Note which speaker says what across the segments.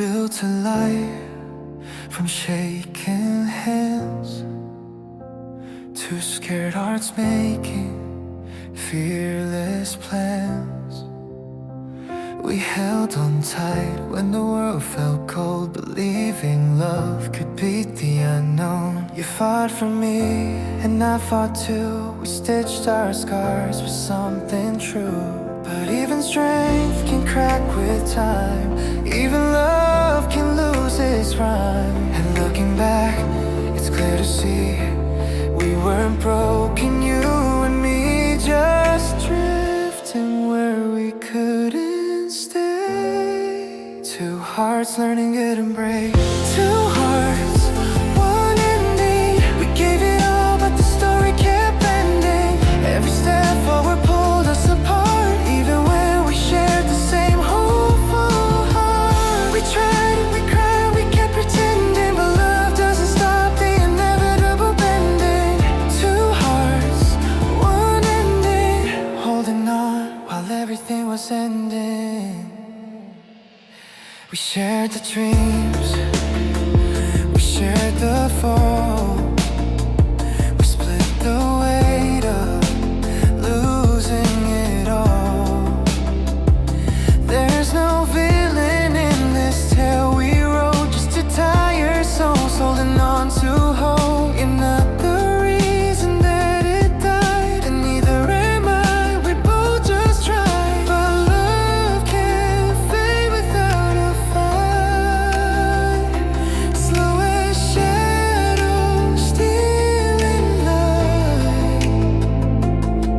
Speaker 1: built to life, from shaking hands to scared hearts making fearless plans. We held on tight when the world felt cold, believing love could beat the unknown. You fought for me and I fought too. We stitched our scars with something true. But even strength can crack with time. Even love can lose its rhyme. And looking back, it's clear to see we weren't broken, you and me, just drifting where we couldn't stay. Two hearts learning good and break. Two hearts, one ending. We gave it all, but the story kept ending. Every step forward pulled us apart, even when we shared the same hopeful heart. We tried and we cried, we kept pretending, but love doesn't stop the inevitable bending. Two hearts, one ending, holding on while everything was ending. We shared the dreams, we shared the fall. We split the weight of losing it all. There's no villain in this tale we wrote, just two tired souls holding on to hope. You're not the reason that it died, and neither am I. We both just tried, but love can't fade without a fight. Slow as shadows, stealing light.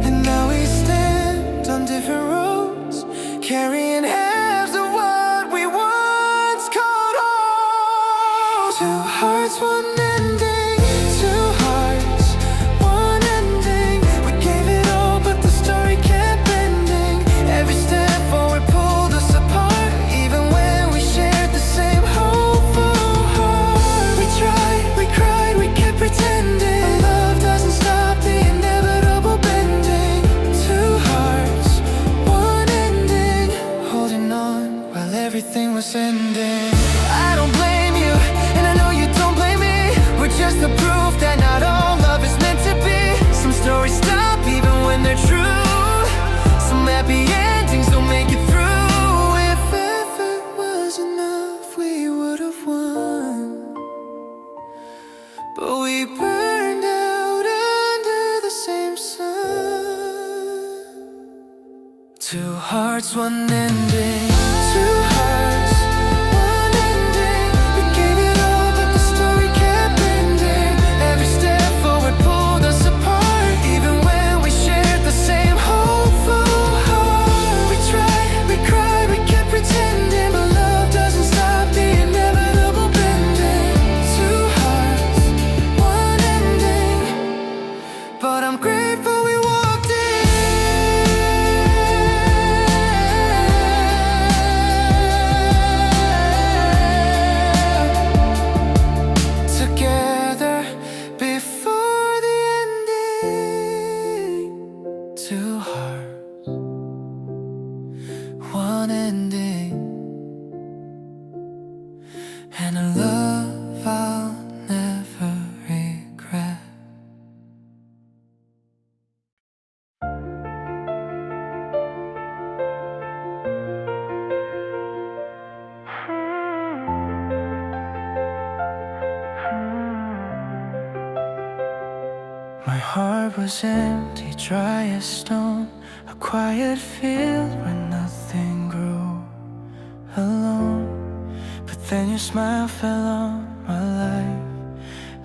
Speaker 1: And now we stand on different roads, carrying halves of what we once called home. Two hearts, one ending. Two hearts, one ending. We gave it all, but the story kept ending. Every step forward pulled us apart, even when we shared the same hopeful heart. We tried, we cried, we kept pretending, but love doesn't stop the inevitable bending. Two hearts, one ending, holding on while everything was ending. I don't blame you, and I know you don't blame me. We're just the proof that not all love is meant to be. Some stories stop even when they're true. Some happy endings don't make it through. If effort was enough, we would have won. But we burned out under the same sun. Two hearts, one ending. Two hearts, one ending. We gave it all, but the story kept ending. Every step forward pulled us apart, even when we shared the same hopeful heart. We tried, we cried, we kept pretending, but love doesn't stop the inevitable bending. Two hearts, one ending, but I'm grateful we walked in together before the ending. Two hearts, one ending, and a love I'll never regret. My heart was empty, dry as stone, a quiet field where nothing grew, alone. But then your smile fell on my life,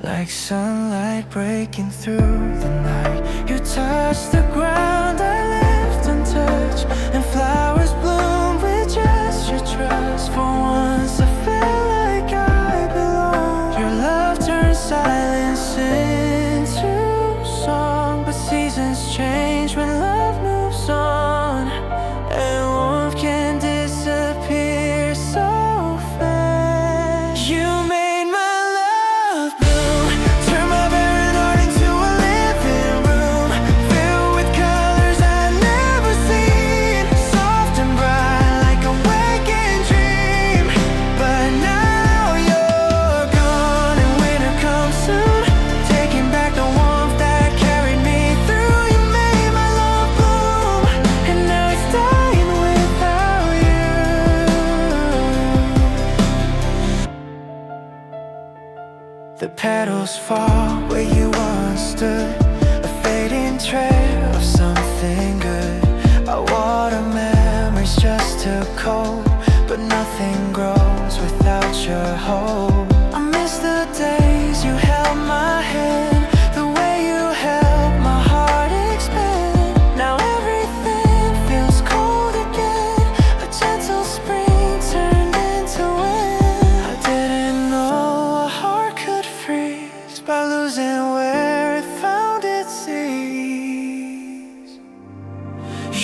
Speaker 1: like sunlight breaking through the night. You touched the ground I left untouched, and flowers bloomed with just your trust. For once I felt like I belonged. Your love turned silence into song. But seasons change when love moves on, and warmth can disappear so fast. You made my love bloom, turn my barren heart into a living room, filled with color. The petals fall where you once stood, a fading trail of something good. Our water memories just took hold, but nothing grows without your hope. I miss the days you held my hand, the way you helped my heart expand. Now everything feels cold again, a gentle spring turned into wind. I didn't know a heart could freeze by losing where it found its seas.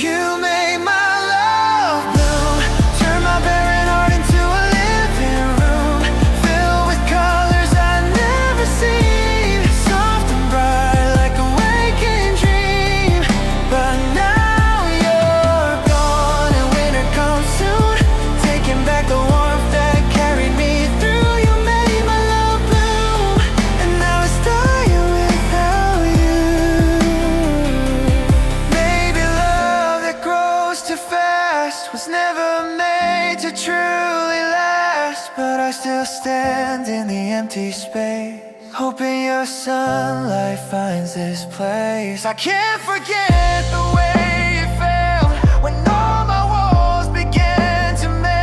Speaker 1: You made my love bloom, turn my barren heart into a living room, filled with colors I'd never seen, soft and bright like a waking dream. But now you're gone and winter comes soon, taking back the warmth that carried me through. You made my love bloom, and now it's dying without you. Maybe love that grows too fast was never made to truly last, but I still stand in the empty space, hoping your sunlight finds this place. I can't forget the way it felt when all my walls began to melt.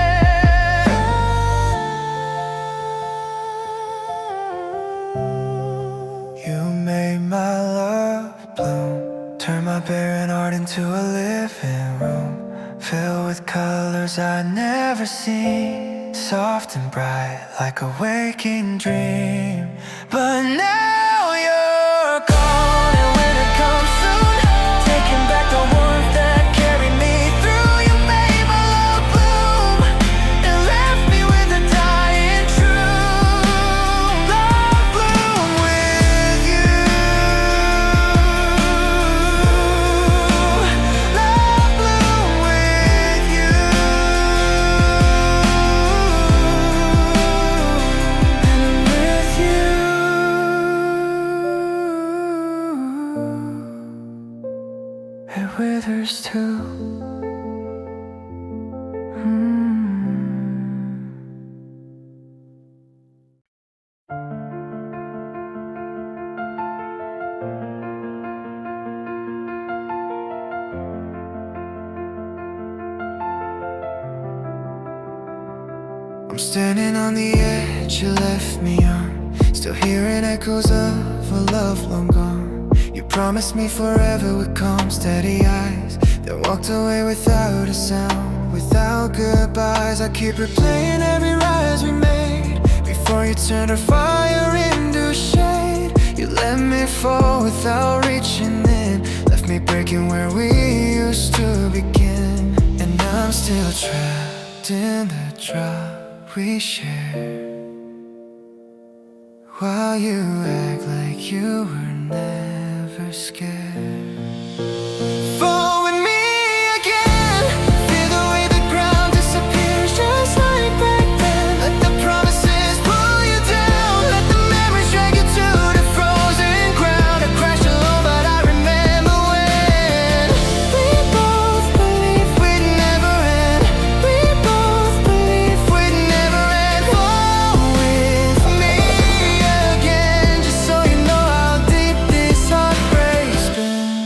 Speaker 1: You made my love bloom, turn my barren heart into a living room, filled with colors I'd never seen, soft and bright like a waking dream. But now you're gone and winter comes soon, taking back the warmth that carried me through. You made my love bloom and left me with a dying truth. Love bloom with you, love bloom with you, and with you it withers too. I'm standing on the edge you left me on, still hearing echoes of a love long gone. You promised me forever with calm, steady eyes, then walked away without a sound, without goodbyes. I keep replaying every rise we made before you turned our fire into shade. You let me fall without reaching in, left me breaking where we used to begin. And I'm still trapped in the drop we share, while you act like you were never scared. Fall with me again, feel the way the ground disappears, just like back then. Let the promises pull you down, let the memories drag you to the frozen ground. I crashed alone, but I remember when we both believed we'd never end. We both believed we'd never end. Fall with me again, just so you know how deep this heartbreak's been.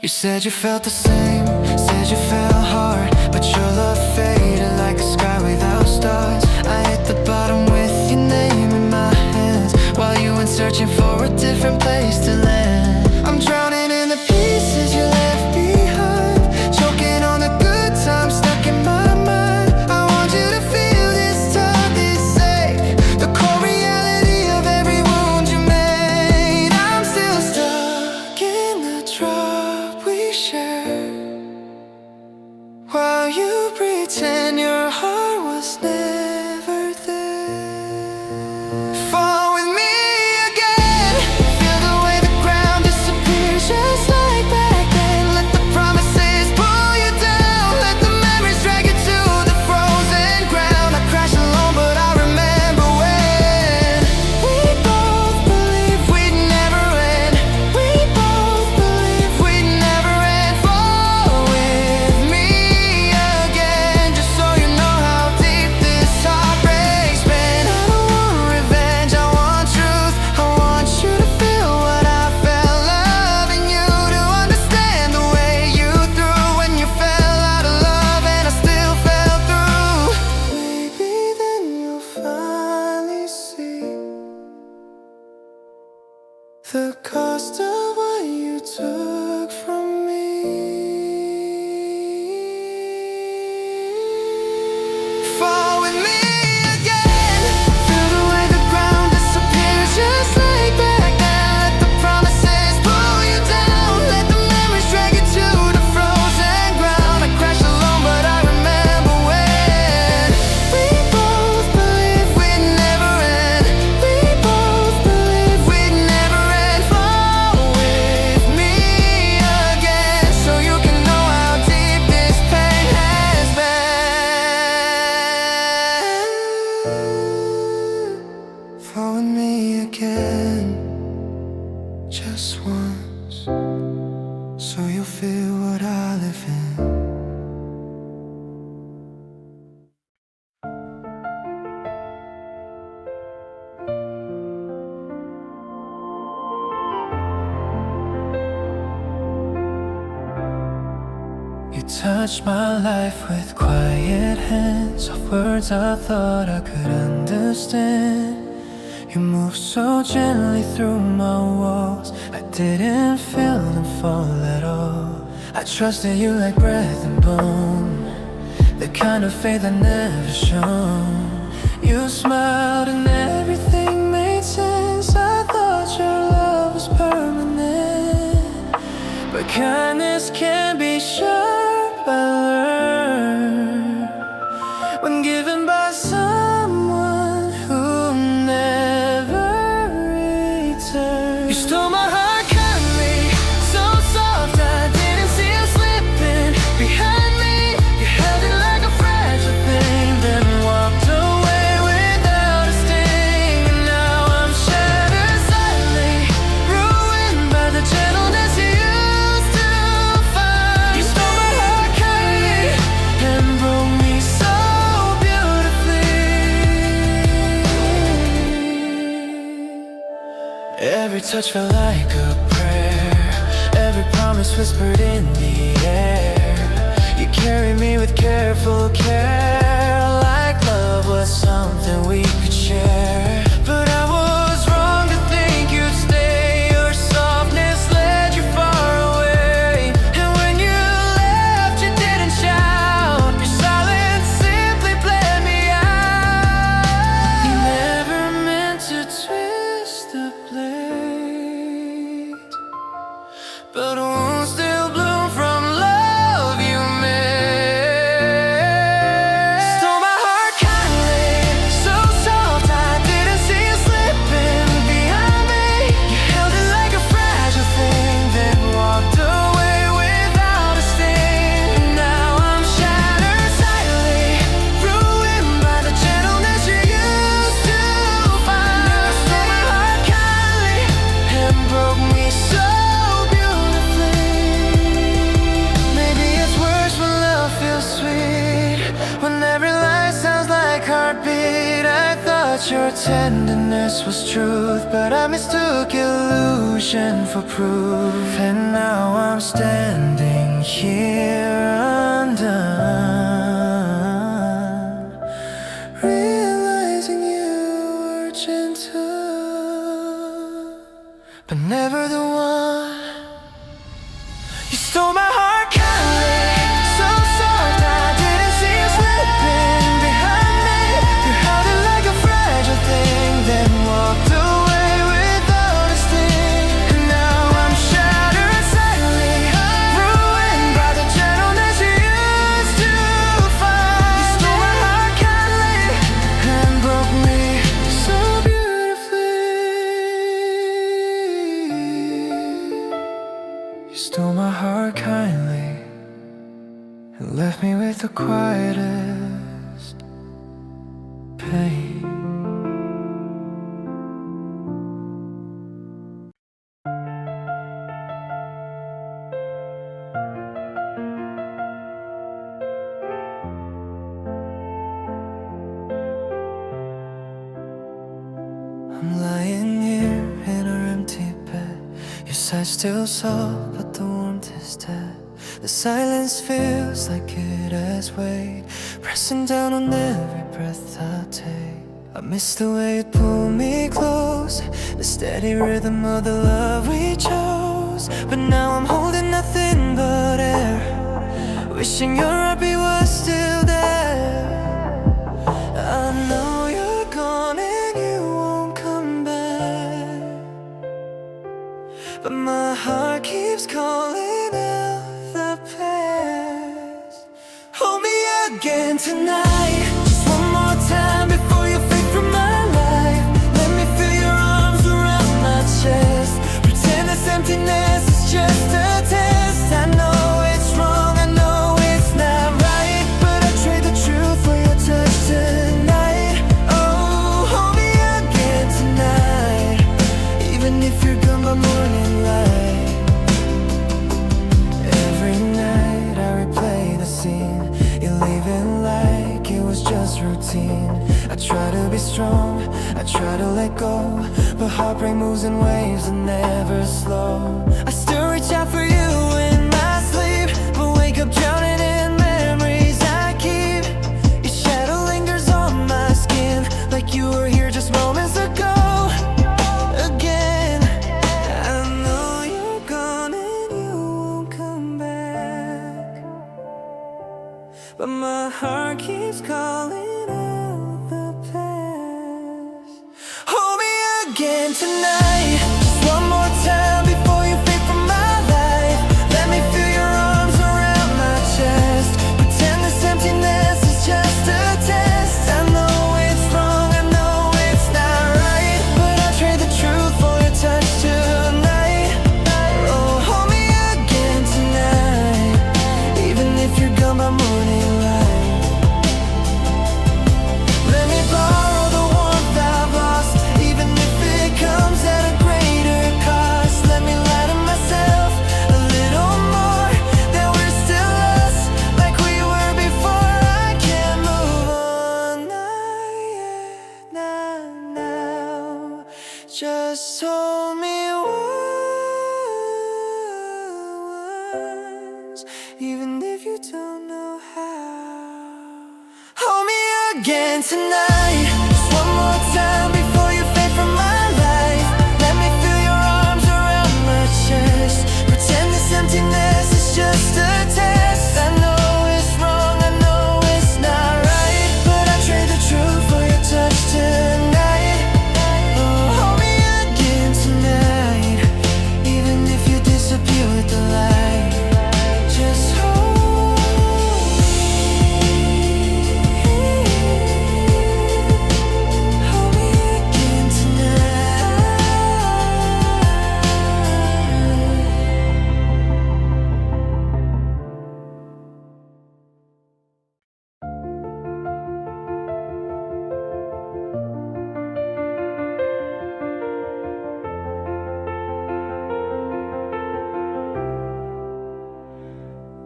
Speaker 1: You said you felt the same, said you fell hard, but your love faded like a sky without stars. I hit the bottom with your name in my hands, while you went searching for a different place to land. I'm drowning in the pieces you left behind, choking on the good times stuck in my mind. I want you to feel this time, this ache, the cold reality of every wound you made. I'm still stuck in the drop we share, while you pretend the cost of what you took from me. Fall with me again. Feel the way the ground disappears, just like back then. Let the promises pull you down. Let the memories drag you to the frozen ground. I crashed alone, but I remember when we both believed we'd never end. We both believed we'd never end. Fall with me again, so you can know how deep this pain has been. Fall with me again, just once, so you'll feel what I live in. You touched my life with quiet hands, of words I thought I could understand. You moved so gently through my walls, I didn't feel them fall at all. I trusted you like breath and bone, the kind of faith I never shown. You smiled and everything made sense. I thought your love was permanent, but kindness can be sharp, I learned, when given by someone who never returned. You stole my heart kindly, so soft I didn't see you slipping behind me. You held it like a fragile thing, then walked away without a sting. And now I'm shattered silently, ruined by the gentleness you used to find. You stole my heart kindly and broke me so beautifully. Every touch felt like a prayer, every promise whispered in the air. You carried me with careful care, like love was something we could share. But I was wrong to think you'd stay. Your softness led you far away, and when you left you didn't shout. Your silence simply bled me out. You never meant to twist the blade, but wounds still bloom from love you made. Stole my heart kindly, so soft I didn't see you slipping behind me. You held it like a fragile thing, then walked away without a sting. And now I'm shattered silently, ruined by the gentleness you used to find. You stole my heart kindly and broke me so beautifully. Maybe it's worse when love feels sweet, when every lie sounds like heartbeat. I thought your tenderness was truth, but I mistook illusion for proof. And now I'm standing here undone, realizing you were gentle, but never the one. You stole my heart kindly, so soft I didn't see you slipping behind me. You held it like a fragile thing, then walked away without a sting. And now I'm shattered silently, ruined by the gentleness you used to find. You stole my heart kindly and broke me so beautifully. You stole my heart kindly and left me with the quietest pain. I'm lying here in our empty bed, your sight still soft, but the warmth is dead. The silence feels like it has weight, pressing down on every breath I take. I miss the way it pulled me close, the steady rhythm of the love we chose. But now I'm holding nothing but air, wishing your heartbeat was still there. I know you're gone and you won't come back, but my heart keeps calling out the past. Hold me again tonight, just one more time before you fade from my life. Let me feel your arms around my chest, pretend this emptiness is just a test. I know it's wrong, I know it's not right, but I trade the truth for your touch tonight. Oh, hold me again tonight, even if you're gone by morning light. Every night I replay the scene, you're leaving like it was just routine. I try to be strong, I try to let go, but heartbreak moves in waves and never slow. I still reach out for you in my sleep, but wake up drowning in memories I keep. Your shadow lingers on my skin, like you were here just moments ago. Again, I know you're gone and you won't come back, but my heart keeps calling out the past. Hold me again tonight, just one more time before you fade from my life. Let me feel your arms around my chest, pretend this emptiness is just a test. I know it's wrong, I know it's not right, but I trade the truth for your touch tonight. Oh, hold me again tonight, even if you're gone by morning light. Let me borrow the warmth I've lost, even if it comes at a greater cost. Let me lie to myself a little more, that we're still us, like we were before. I can't move on, not yet, not now. Just hold me once, even if you don't know how. Hold me again tonight, just one more time before you fade from my life. Let me feel your arms around my chest, pretend this emptiness is just a test. I know it's wrong, I know it's not right, but I trade the truth for your touch tonight. Oh, hold me again tonight, even if you disappear with the light. Just hold me again tonight.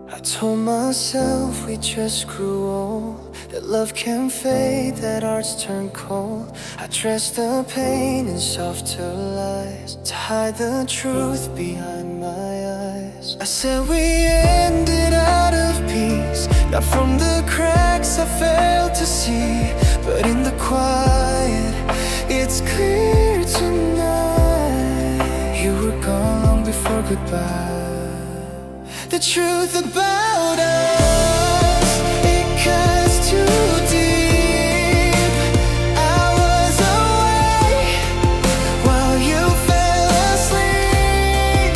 Speaker 1: I told myself we just grew old, that love can fade, that hearts turn cold. I dressed the pain in softer lies to hide the truth behind my eyes. I said we ended out of peace, not from the cracks I failed to see, but in the quiet, it's clear tonight. You were gone long before goodbye. The truth about us, it cuts too deep. I was away while you fell asleep.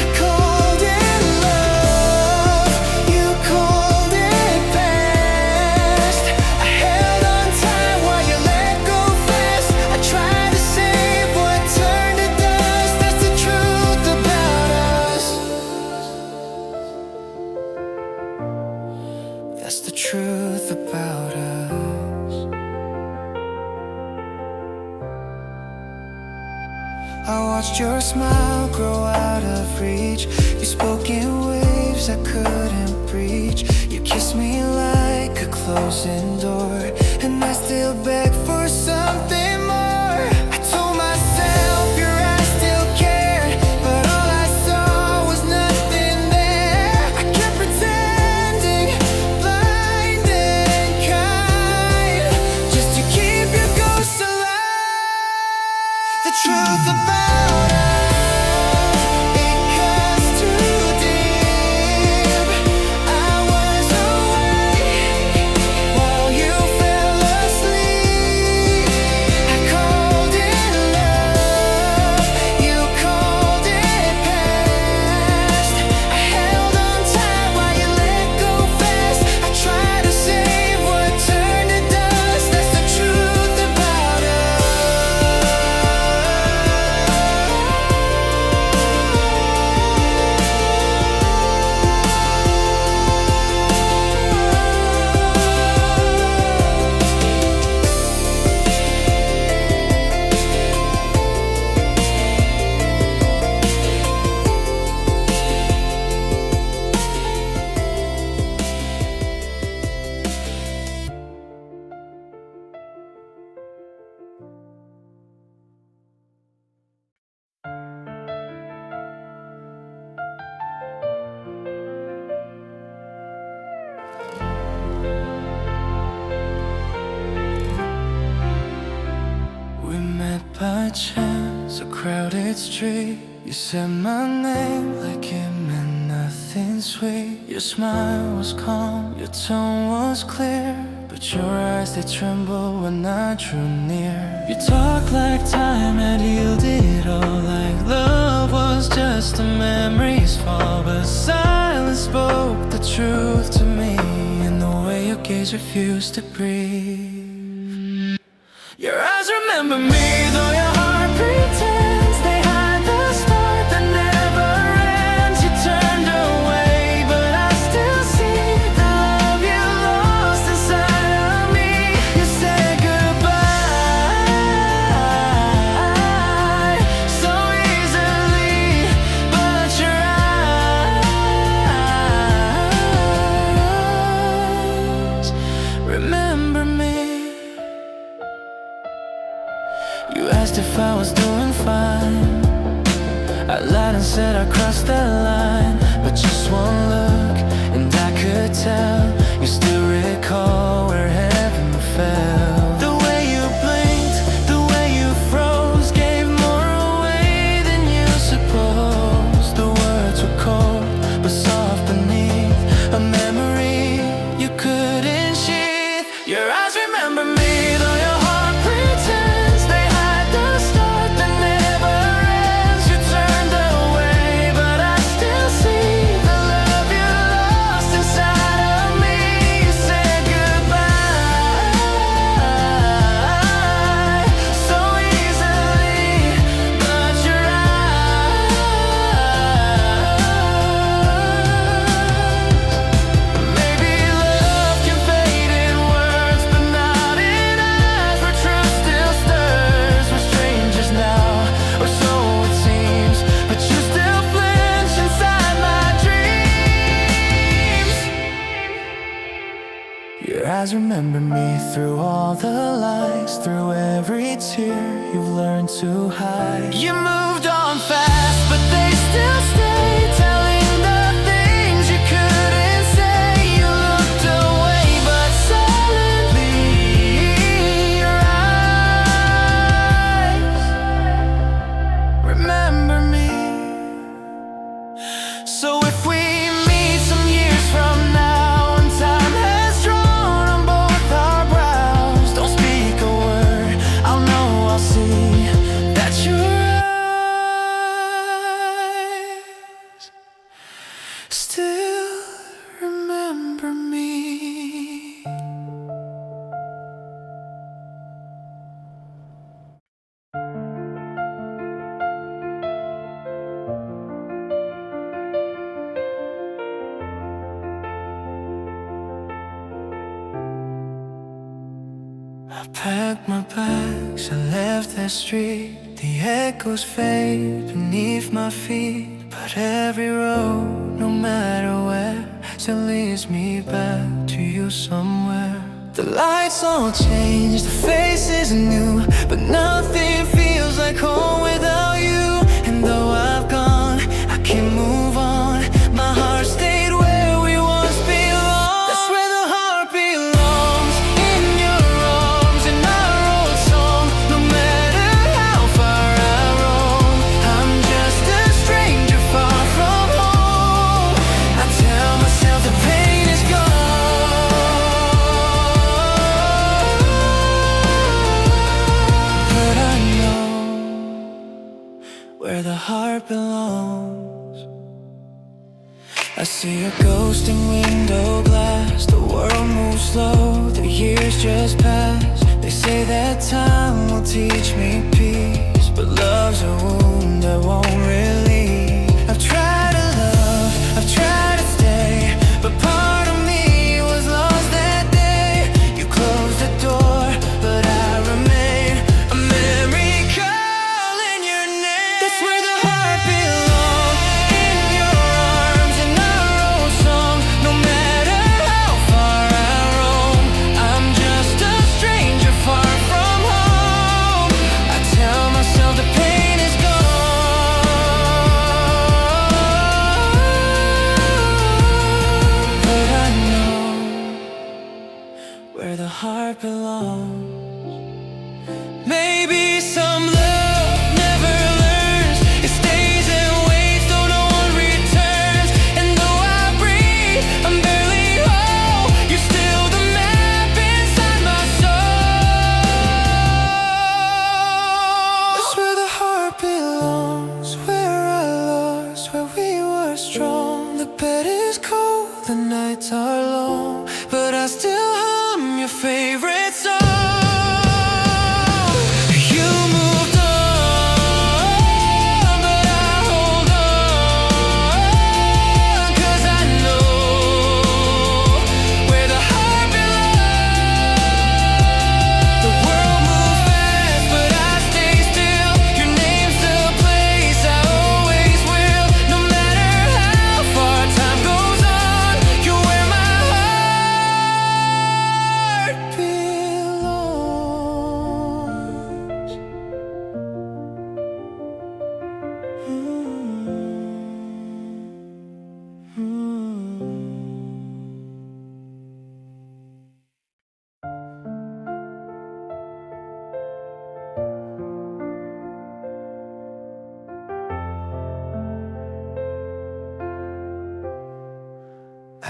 Speaker 1: I called it love, you called it past. I held on tight while you let go fast. I tried to save what turned to dust. That's the truth about us. That's the truth about us. I watched your smile grow out of reach. You spoke in waves I couldn't breach. You kissed me like a closing door, and I still beg for something more. I told myself your eyes still cared, but all I saw was nothing there. I kept pretending, blind and kind, just to keep your ghost alive. The truth about us, it cuts too deep. I was awake while you fell asleep. I called it love, you called it past. I held on tight while you let go fast. I tried to save what turned to dust. That's the truth about us. We met by chance, a crowded street. You said my name like it meant nothing sweet. Your smile was calm, your tone was clear, but your eyes, they trembled when I drew near. You talked like time had healed it all, like love was just a memory's fall. But silence spoke the truth to me, and the way your gaze refused to breathe. Your eyes remember me, though your heart pretends. They hide the spark that never ends. You turned away, but I still see the love you lost inside of me. You said goodbye so easily, but your eyes remember me. You asked if I was doing fine. I lied and said I crossed that line, but just one look and I could tell you still recall where heaven fell. The way you blinked, the way you froze, gave more away than you supposed. The words were cold but soft beneath a memory you couldn't sheath. Your eyes remember me, though your heart pretends. They hide the start that never ends. You turned away, but I still see the love you lost inside of me. You said goodbye so easily, but your eyes. Maybe love can fade in words, but not in eyes where truth still stirs. We're strangers now, or so it seems, but you still flinch inside my dreams. Your eyes remember me through all the lies, through every tear you've learned to hide. You moved on fast, but they still stay, telling the things you couldn't say. You looked away, but silently your eyes remember me. So if we meet some years from now and time has drawn on both our brows, don't speak a word, I'll know, I'll see that your eyes still remember me. I packed my bags, I left that street. The echoes fade beneath my feet, but every road, no matter where, still leads me back to you somewhere. The lights all change, the faces are new, but nothing feels like home without you. And though I've gone, I can't move on. My heart stayed where we once belonged. That's where the heart belongs, in your arms, in our old song. No matter how far where the heart belongs. I see a ghost in window glass. The world moves slow, the years just pass. They say that time will teach me peace, but love's a wound that won't relieve. I've tried to love, I've tried to stay, but part of me was lost that day. You closed the door, but I remain, a memory calling your name. That's where the heart belongs, in your arms, in our old song. No matter how far I roam, I'm just a stranger far from home. I tell myself the pain is gone, but I know where the heart belongs. Maybe some love never learns, it stays and waits though no one returns. And though I breathe, I'm barely whole. You're still the map inside my soul. That's where the heart belongs, where I lost, where we were strong. The bed is cold, the nights are long, but I still hum your favorite song. You moved on, but I hold on, 'cause I know where the heart belongs. The world moves fast, but I stay still. Your name's the place I always will. No matter how far time goes on, you're where my heart belongs.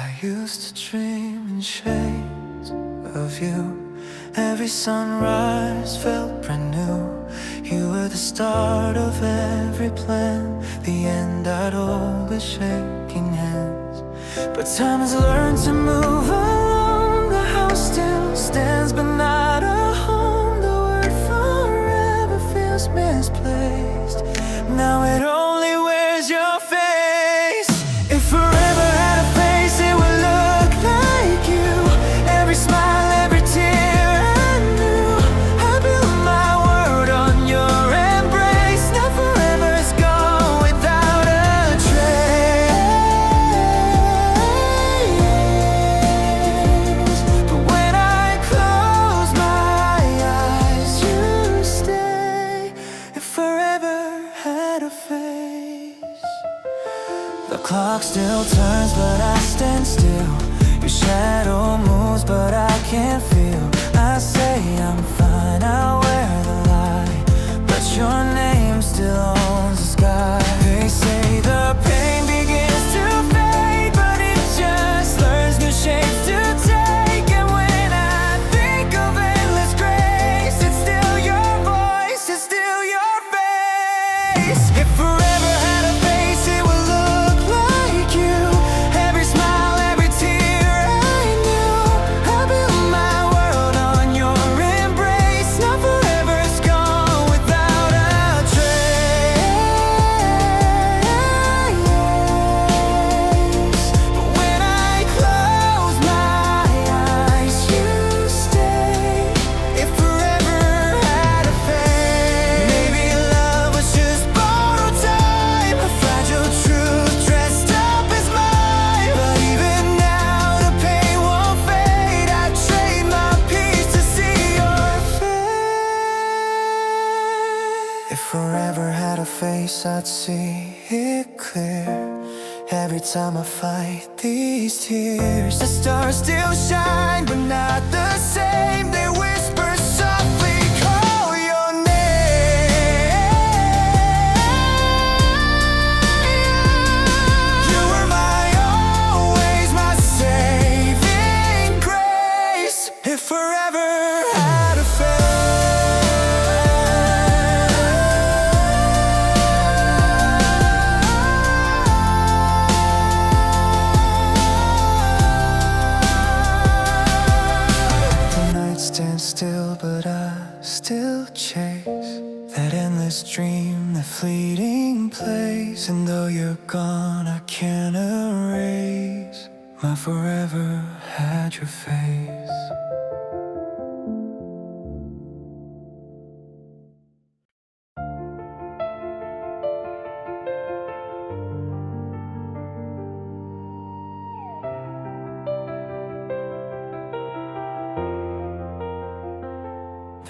Speaker 1: I used to dream in shades of you. Every sunrise felt brand new. You were the start of every plan, the end I'd always shaking hands. But time has learned to move along. The house still stands, but not a home. The word forever feels misplaced. Now it only wears your face. If forever had a face, it would look like you. Every smile, every tear I knew. I built my world on your embrace. Now forever is gone without a trace. But when I close my eyes, you stay. If forever had a face. The clock still turns, but I stand still. Your shadow moves, but I can't feel. I say I'm fine, I wear the lie, but your name still owns the sky. They say the pain begins to fade, but it just learns new shapes to take. And when I think of endless grace, it's still your voice, it's still your face. If forever had a face, it would look like you. Every smile, every tear I knew. I built my world on your embrace. Now forever is gone without a trace. But when I close my eyes, you stay. If forever had a face. Maybe love was just borrowed time, a fragile truth dressed up as mine. But even now the pain won't fade. I'd trade my peace to see your face. If forever had a face, I'd see it clear. Every time I fight these tears, the stars still shine, but not the same. They whisper softly, call your name. You were my always, my saving grace. If forever had a face. this dream, that fleeting place. And though you're gone, I can't erase my forever had your face.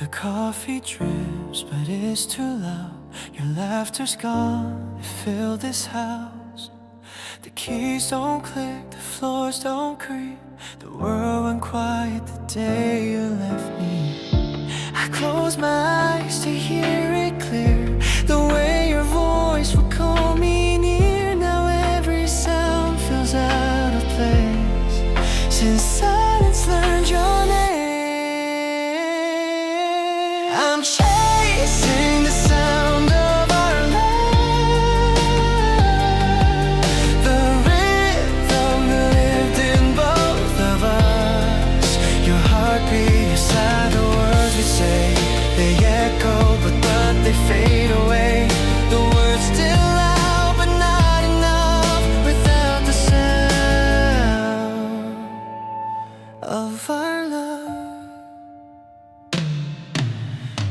Speaker 1: The coffee drips, but it's too loud. Your laughter's gone, it filled this house. The keys don't click, the floors don't creak. The world went quiet the day you left me. I close my eyes to hear it clear, the way your voice would call me near. Now every sound feels out of place, since silence learned your name. I'm chasing the sound of our love, the rhythm that lived in both of us. Your heartbeat beside the words we say, they echo but they fade away. The words still loud but not enough without the sound of our love.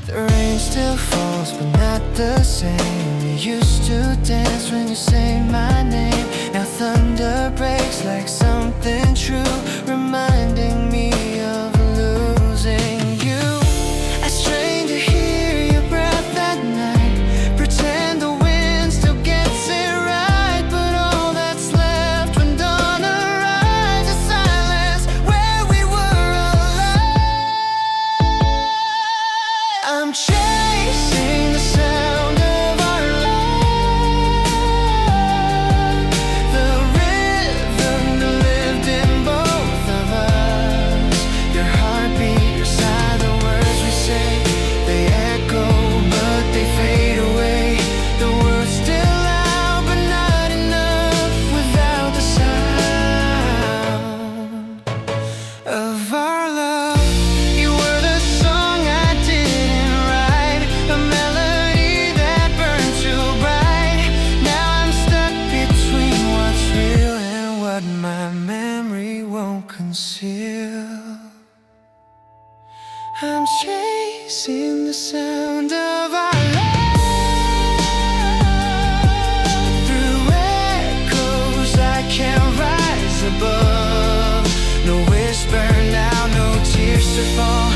Speaker 1: The rain still falls, but not the same. We used to dance when you say my name. Now thunder breaks like something true, reminding me of losing you. I strain to hear your breath at night, pretend the wind still gets it right. But all that's left when dawn arrives is silence where we were alive. I'm chasing the sound of our love, the rhythm that lived in both of us. Your heartbeat beside the words we say, they echo but they fade away. The words still loud but not enough without the sound of our love. You were the song I didn't write, a melody that burned too bright. Now I'm stuck between what's real and what my memory won't conceal. I'm chasing the sound of our love, through echoes I can't rise above. No whisper now, no tears to fall.